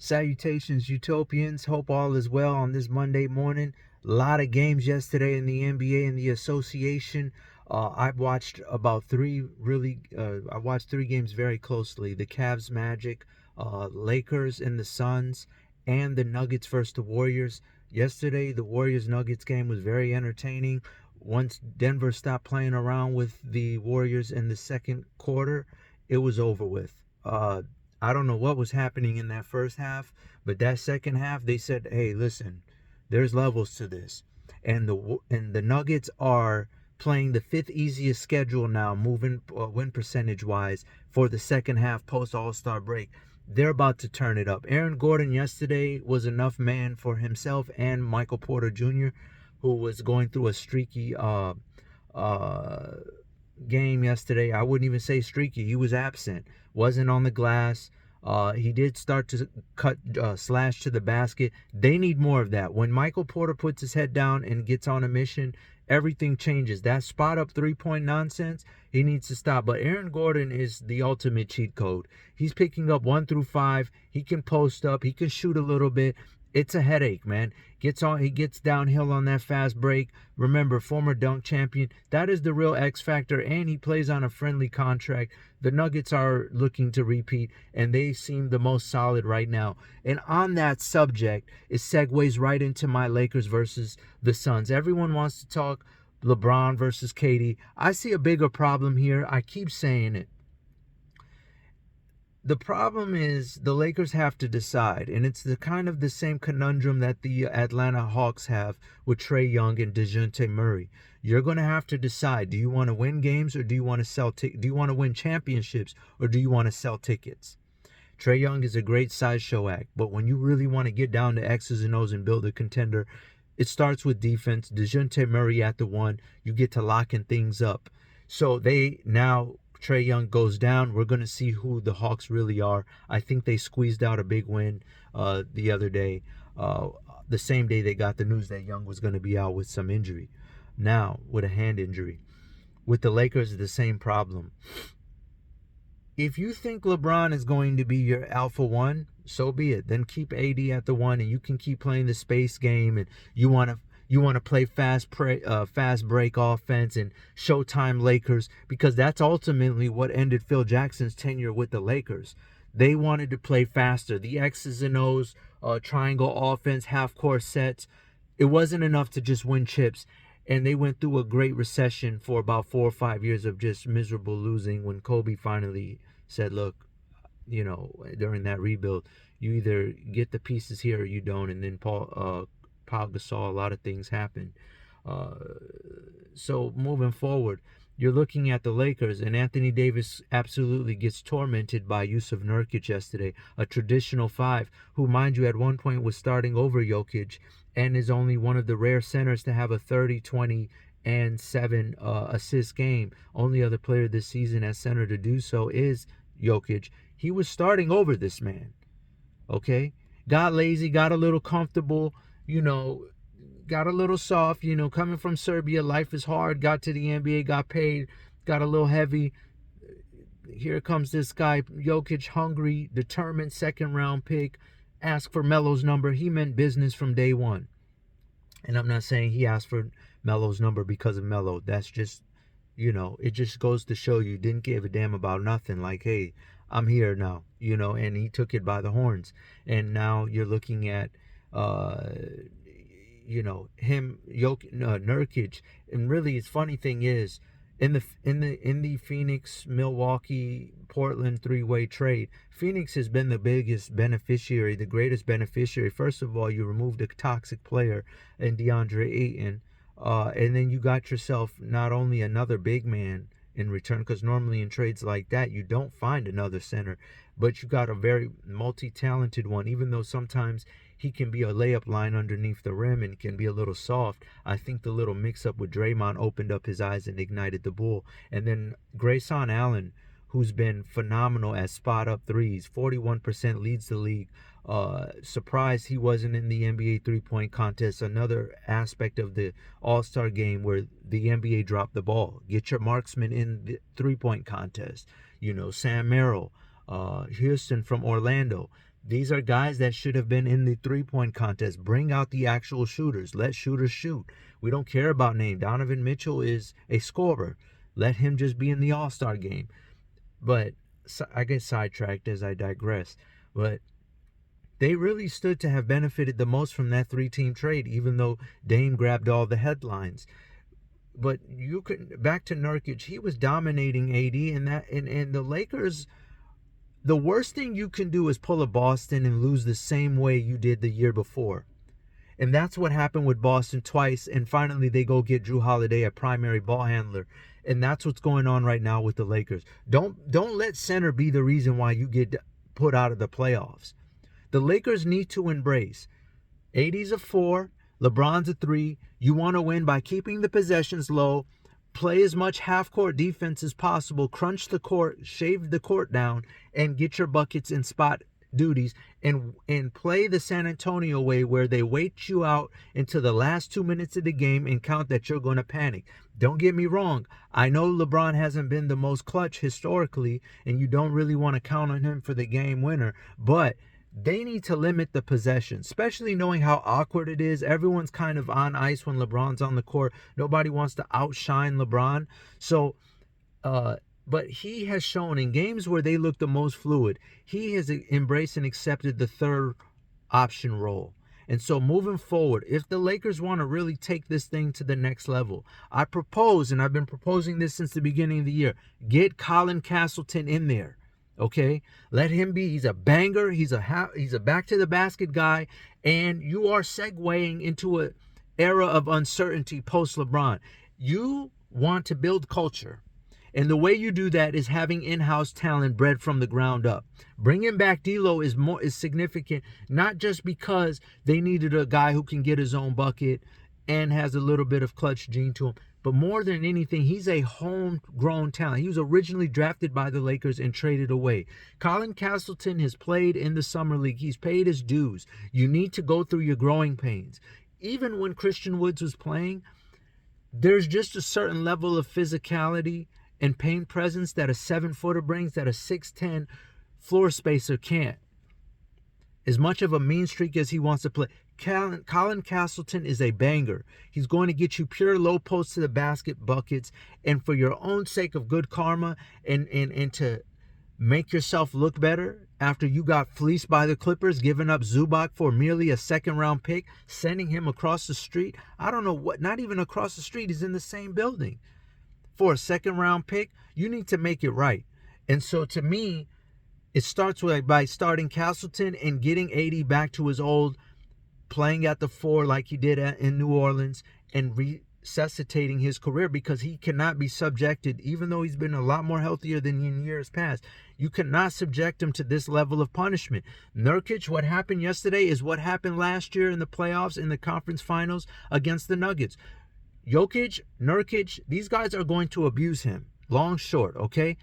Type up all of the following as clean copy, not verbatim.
Salutations, Utopians. Hope all is well on this Monday morning. A lot of games yesterday in the NBA and the association. I watched I watched three games very closely. The Cavs Magic, Lakers and the Suns, and the Nuggets versus the Warriors. Yesterday, the Warriors Nuggets game was very entertaining. Once Denver stopped playing around with the Warriors in the second quarter, it was over with. I don't know what was happening in that first half, but that second half they said, "Hey, listen, there's levels to this." And the Nuggets are playing the fifth easiest schedule now, moving win percentage wise for the second half post All-Star break. They're about to turn it up. Aaron Gordon yesterday was enough man for himself and Michael Porter Jr., who was going through a streaky uh game yesterday. I wouldn't even say streaky. He was absent, wasn't on the glass. He did start to cut slash to the basket. They need more of that. When Michael Porter puts his head down and gets on a mission, everything changes. That spot up 3-point nonsense, he needs to stop. But Aaron Gordon is the ultimate cheat code. He's picking up 1 through 5. He can post up. He can shoot a little bit. It's a headache, man. He gets downhill on that fast break. Remember, former dunk champion. That is the real X factor, and he plays on a friendly contract. The Nuggets are looking to repeat, and they seem the most solid right now. And on that subject, it segues right into my Lakers versus the Suns. Everyone wants to talk LeBron versus KD. I see a bigger problem here. I keep saying it. The problem is the Lakers have to decide, and it's the kind of the same conundrum that the Atlanta Hawks have with Trae Young and DeJounte Murray. You're going to have to decide: do you want to win games or do you want to do you want to win championships or do you want to sell tickets? Trae Young is a great sideshow act, but when you really want to get down to X's and O's and build a contender, it starts with defense. DeJounte Murray at the one, you get to locking things up. So Trae Young goes down. We're going to see who the Hawks really are. I think they squeezed out a big win the other day, the same day they got the news that Young was going to be out with some injury. Now, with a hand injury. With the Lakers, the same problem. If you think LeBron is going to be your alpha one, so be it. Then keep AD at the one, and you can keep playing the space game, and you want to play fast break offense and Showtime Lakers, because that's ultimately what ended Phil Jackson's tenure with the Lakers. They wanted to play faster, the X's and O's, triangle offense, half court sets. It wasn't enough to just win chips. And they went through a great recession for about 4 or 5 years of just miserable losing when Kobe finally said, look, during that rebuild, you either get the pieces here or you don't. And then Paul Gasol, a lot of things happened. So moving forward, you're looking at the Lakers, and Anthony Davis absolutely gets tormented by Jusuf Nurkic yesterday, a traditional five, who, mind you, at one point was starting over Jokic and is only one of the rare centers to have a 30, 20, and 7 assist game. Only other player this season at center to do so is Jokic. He was starting over this man, okay? Got lazy, got a little comfortable, got a little soft, coming from Serbia, life is hard, got to the NBA, got paid, got a little heavy. Here comes this guy, Jokic, hungry, determined, second round pick, asked for Melo's number. He meant business from day one. And I'm not saying he asked for Melo's number because of Melo. That's just, it just goes to show you didn't give a damn about nothing. Like, hey, I'm here now, and he took it by the horns. And now you're looking at, Nurkic. And really, the funny thing is, in the Phoenix, Milwaukee, Portland three-way trade, Phoenix has been the biggest beneficiary, the greatest beneficiary. First of all, you removed a toxic player in DeAndre Ayton, and then you got yourself not only another big man in return, because normally in trades like that you don't find another center, but you got a very multi-talented one. Even though sometimes he can be a layup line underneath the rim and can be a little soft, I think the little mix-up with Draymond opened up his eyes and ignited the bull. And then Grayson Allen, who's been phenomenal at spot-up threes, 41% leads the league. Surprised he wasn't in the NBA three-point contest. Another aspect of the All-Star game where the NBA dropped the ball. Get your marksman in the three-point contest. Sam Merrill, Houston from Orlando. These are guys that should have been in the three-point contest. Bring out the actual shooters. Let shooters shoot. We don't care about name. Donovan Mitchell is a scorer. Let him just be in the All-Star game. But I get sidetracked as I digress. But they really stood to have benefited the most from that three-team trade, even though Dame grabbed all the headlines. But you could, back to Nurkic, he was dominating AD, and the Lakers. The worst thing you can do is pull a Boston and lose the same way you did the year before. And that's what happened with Boston twice. And finally, they go get Jrue Holiday, a primary ball handler. And that's what's going on right now with the Lakers. Don't let center be the reason why you get put out of the playoffs. The Lakers need to embrace AD's a 4, LeBron's a 3. You want to win by keeping the possessions low. Play as much half-court defense as possible, crunch the court, shave the court down, and get your buckets in spot duties, and play the San Antonio way where they wait you out into the last 2 minutes of the game and count that you're going to panic. Don't get me wrong. I know LeBron hasn't been the most clutch historically, and you don't really want to count on him for the game winner, but they need to limit the possession, especially knowing how awkward it is. Everyone's kind of on ice when LeBron's on the court. Nobody wants to outshine LeBron. So, but he has shown in games where they look the most fluid, he has embraced and accepted the third option role. And so moving forward, if the Lakers want to really take this thing to the next level, I propose, and I've been proposing this since the beginning of the year, get Colin Castleton in there. Okay, let him be. He's a banger. He's a back to the basket guy, and you are segueing into an era of uncertainty post LeBron. You want to build culture, and the way you do that is having in-house talent bred from the ground up. Bringing back D'Lo is significant, not just because they needed a guy who can get his own bucket and has a little bit of clutch gene to him. But more than anything, he's a homegrown talent. He was originally drafted by the Lakers and traded away. Colin Castleton has played in the Summer League. He's paid his dues. You need to go through your growing pains. Even when Christian Woods was playing, there's just a certain level of physicality and paint presence that a 7-footer brings that a 6'10" floor spacer can't. As much of a mean streak as he wants to play, Colin Castleton is a banger. He's going to get you pure low post to the basket buckets, and for your own sake of good karma and to make yourself look better after you got fleeced by the Clippers, giving up Zubac for merely a second-round pick, sending him across the street. I don't know what, not even across the street, he's in the same building. For a second-round pick, you need to make it right. And so to me, it starts by starting Castleton and getting AD back to his old playing at the 4 like he did in New Orleans, and resuscitating his career, because he cannot be subjected, even though he's been a lot more healthier than in years past. You cannot subject him to this level of punishment. Nurkic, what happened yesterday is what happened last year in the playoffs, in the conference finals against the Nuggets. Jokic, Nurkic, these guys are going to abuse him. Long, short, okay?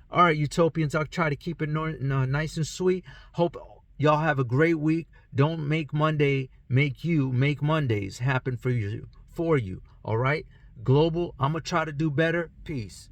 All right, Utopians, I'll try to keep it nice and sweet. Hope y'all have a great week. Don't make Monday make you. Make Mondays happen for you. All right? Global, I'm going to try to do better. Peace.